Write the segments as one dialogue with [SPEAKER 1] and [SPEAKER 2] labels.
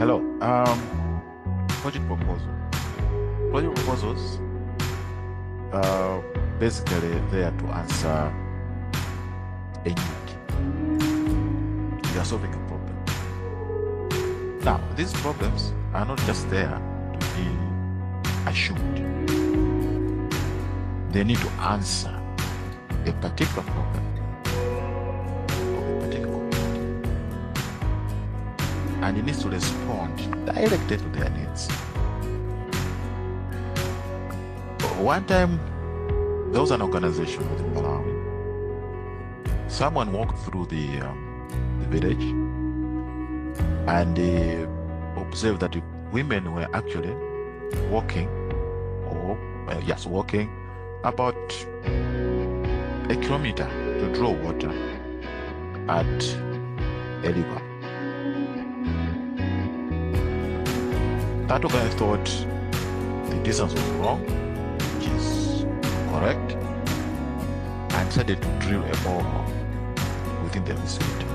[SPEAKER 1] Hello. Project proposal. Project proposals basically there to answer a need. You are solving a problem. Now, these problems are not just there to be assumed. They need to answer a particular problem of a particular community. And it needs to respond directly to their needs. One time, there was an organization within Malawi. Someone walked through the village and they observed that the women were actually walking, walking about a kilometer to draw water at a river. That organization thought the distance was wrong, which is correct, and decided to drill a borehole within their vicinity.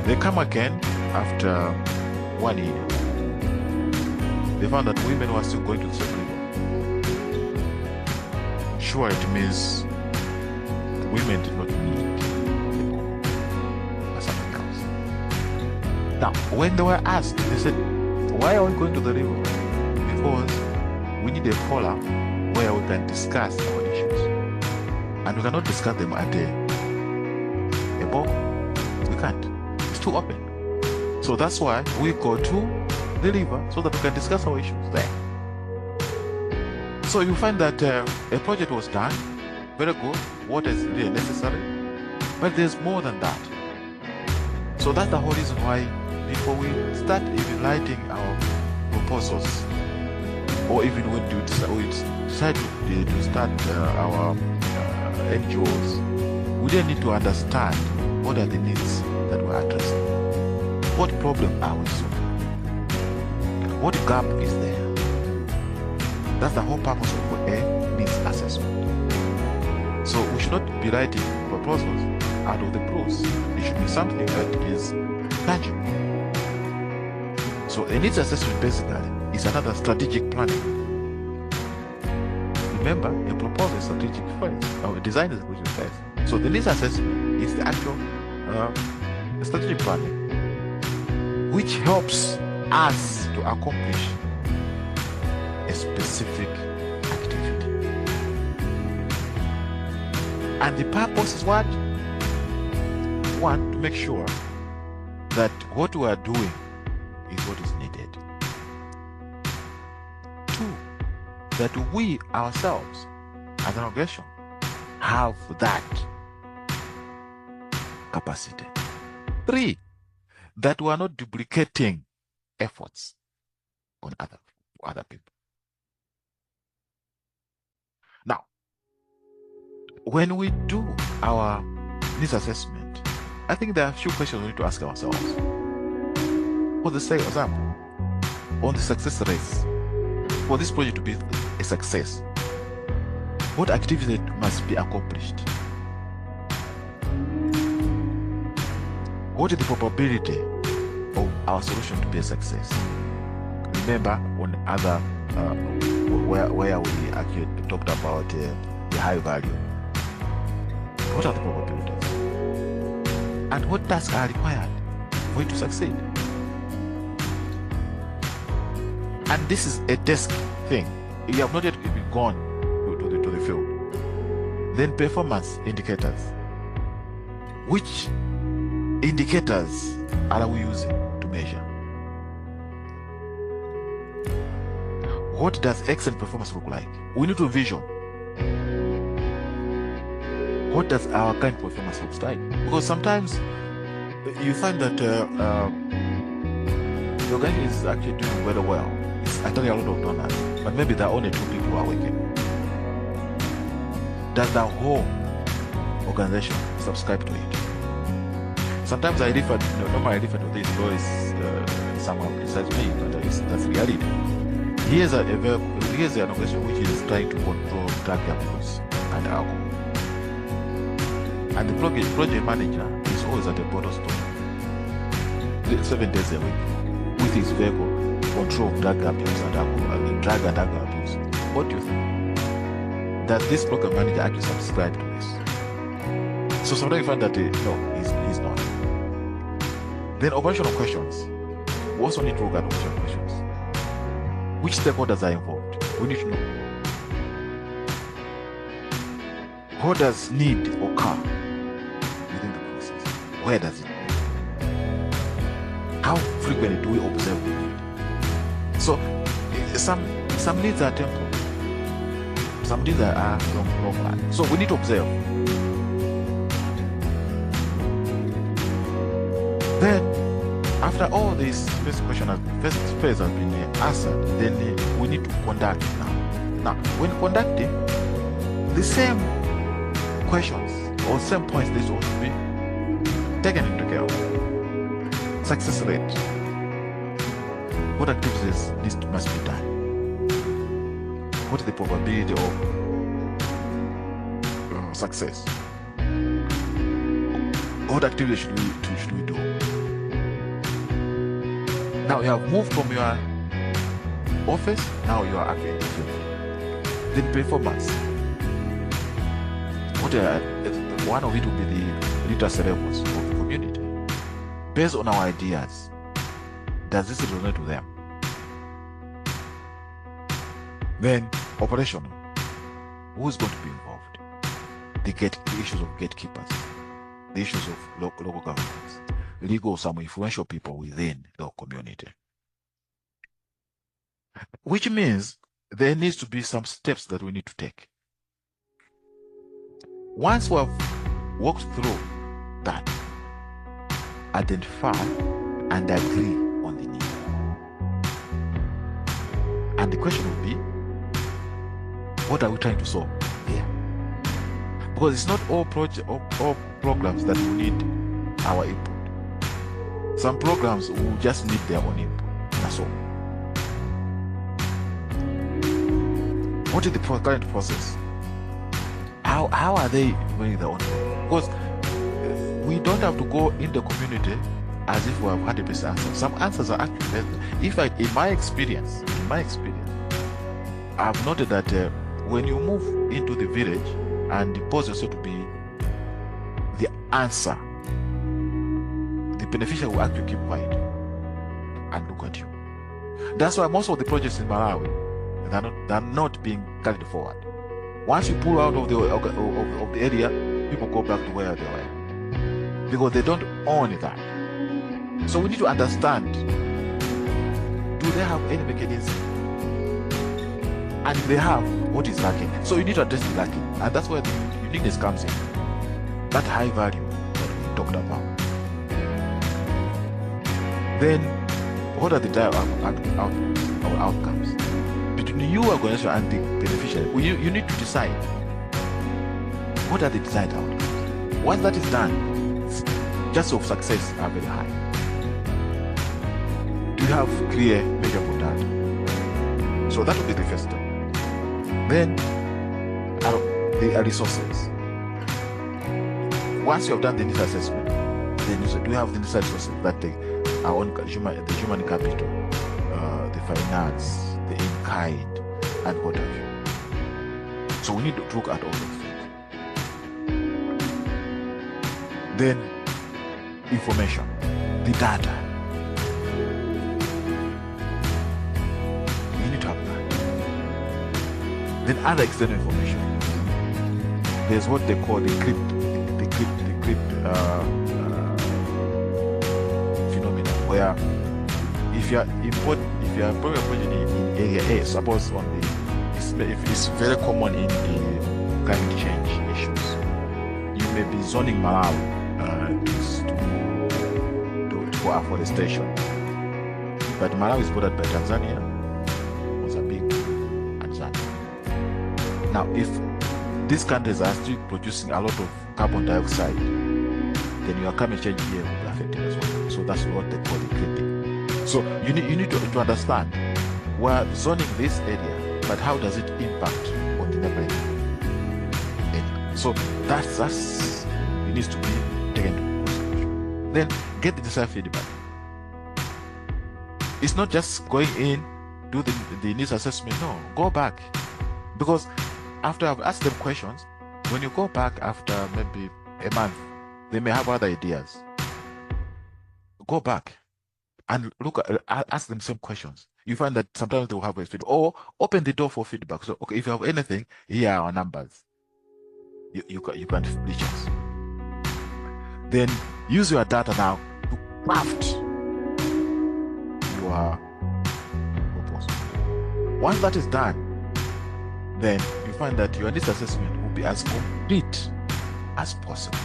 [SPEAKER 1] They come again after 1 year. They found that women were still going to the same river. Sure, it means the women did not need the borehole or something else. Now, when they were asked, they said, why are we going to the river? Because we need a forum where we can discuss our issues. And we cannot discuss them at a borehole. We can't. It's too open. So that's why we go to the river so that we can discuss our issues there. So you find that a project was done, very good, what is really necessary, but there's more than that. So that's the whole reason why before we start even writing our proposals, or even when we decide to start our NGOs, we then need to understand what are the needs that we're addressing. What problem are we solving? What gap is there? That's the whole purpose of a needs assessment. So we should not be writing proposals out of the blues. It should be something that is tangible. So a needs assessment basically is another strategic planning. Remember, a proposal is strategic phase, or a design is a strategic phase. So the needs assessment is the actual strategic planning, which helps us to accomplish a specific activity. And the purpose is what? One, to make sure that what we are doing is what is needed. Two, that we ourselves as an organization have that capacity. Three, that we are not duplicating efforts on other people. Now, when we do our needs assessment, I think there are a few questions we need to ask ourselves. For the sake of example, on the success rates, for this project to be a success, what activities must be accomplished? What is the probability of our solution to be a success? Remember on other where we actually talked about the high value. What are the probabilities? And what tasks are required for it to succeed? And this is a desk thing. You have not yet even gone to the field. Then performance indicators. Which indicators are we using to measure? What does excellent performance look like? We need to vision. What does our current performance look like? Because sometimes you find that the organization is actually doing very well. It's attending a lot of donors, but maybe there are only 2 people who are working. Does the whole organization subscribe to it? Sometimes I refer to this voice, someone criticizes me, but that's reality. Here's an organization which is trying to control drug abuse and alcohol. And the project manager is always at the bottom stone. 7 days a week with his vehicle, control of drug abuse and alcohol abuse. What do you think? Does this program manager actually subscribe to this? So sometimes you find that no, he's not. Then operational questions. We also need to look at operational questions. Which stakeholders are involved? We need to know. What does need occur within the process? Where does it need? How frequently do we observe the need? So some needs are temporal. Some needs are long run. So we need to observe. Then, after all this first phase has been answered, then we need to conduct now. Now, when conducting, the same questions or same points they ought to be taken into account. Success rate. What activities must be done? What is the probability of success? What activities should we do? Now you have moved from your office, now you are actually in the field. Then performance. One of it will be the literacy levels of the community. Based on our ideas, does this relate to them? Then operational. Who is going to be involved? The issues of gatekeepers, the issues of local governments, legal, some influential people within the community. Which means there needs to be some steps that we need to take. Once we have walked through that, identify and agree on the need. And the question will be, what are we trying to solve here? Because it's not all programs that will need our input. Some programs will just need their own input. That's all. What is the current process? How are they doing their own thing? Because we don't have to go in the community as if we have 100% answers. Some answers are actually less. In my experience, I've noted that when you move into the village and pose yourself to be the answer, the beneficiary will actually keep quiet and look at you. That's why most of the projects in Malawi they're not being carried forward. Once you pull out of the area, people go back to where they were because they don't own that. So we need to understand: do they have any mechanism? And if they have, what is lacking? So you need to address the lacking, and that's where the uniqueness comes in. That high value that we talked about. Then, what are the outcomes between you organization and the beneficiary? You need to decide what are the desired outcomes. Once that is done, chances of success are very high. Do you have clear, measurable data? So that will be the first step. Then, the resources. Once you have done the needs assessment, then you say, do you have the necessary resources that our own the human capital, the finance, the in-kind, and what have you. So we need to look at all those things. Then, information, the data. You need to have that. Then other external information. There's what they call the crypt phenomena, where if you are probably project in area A, suppose if it's very common in the climate change issues, you may be zoning Malawi for afforestation. But Malawi is bordered by Tanzania, Mozambique, and Zambia. Now, if these countries are still producing a lot of carbon dioxide, then your climate change here will be affected as well. So that's what they call the creeping. So you need to understand, we're zoning this area, but how does it impact on the neighboring area? So that's it needs to be taken into consideration. Then get the necessary feedback. It's not just going in, do the needs assessment. No, go back. Because after I've asked them questions, when you go back after maybe a month, they may have other ideas. Go back and ask them some questions. You find that sometimes they will have a feedback, or open the door for feedback. So, okay, if you have anything, here are our numbers. You can reach us. Then use your data now to craft your proposal. Once that is done, then you find that your needs assessment will be as complete as possible.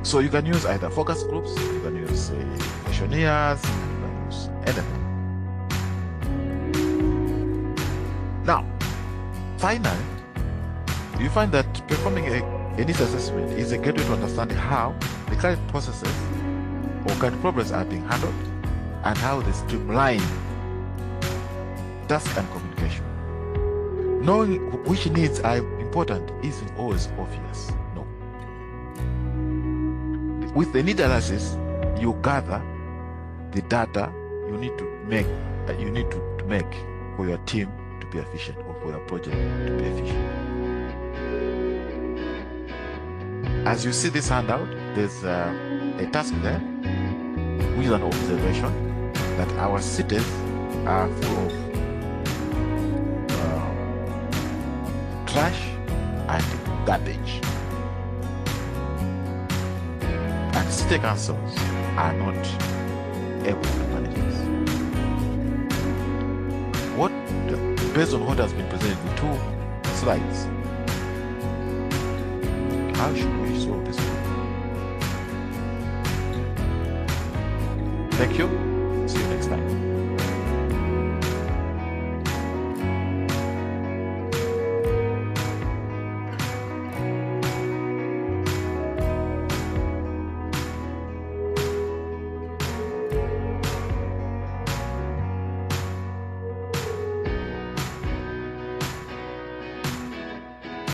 [SPEAKER 1] So you can use either focus groups, you can use questionnaires, you can use anything. Now, finally, you find that performing a needs assessment is a great way to understand how the current processes or current problems are being handled and how they streamline task and communication. Knowing which needs are important isn't always obvious. No. With the need analysis, you gather the data you need to make for your team to be efficient or for your project to be efficient. As you see this handout, there's a task there, which is an observation that our cities are full of trash and garbage. And city councils are not able to manage this. Based on what has been presented in 2 slides, how should we solve this problem? Thank you.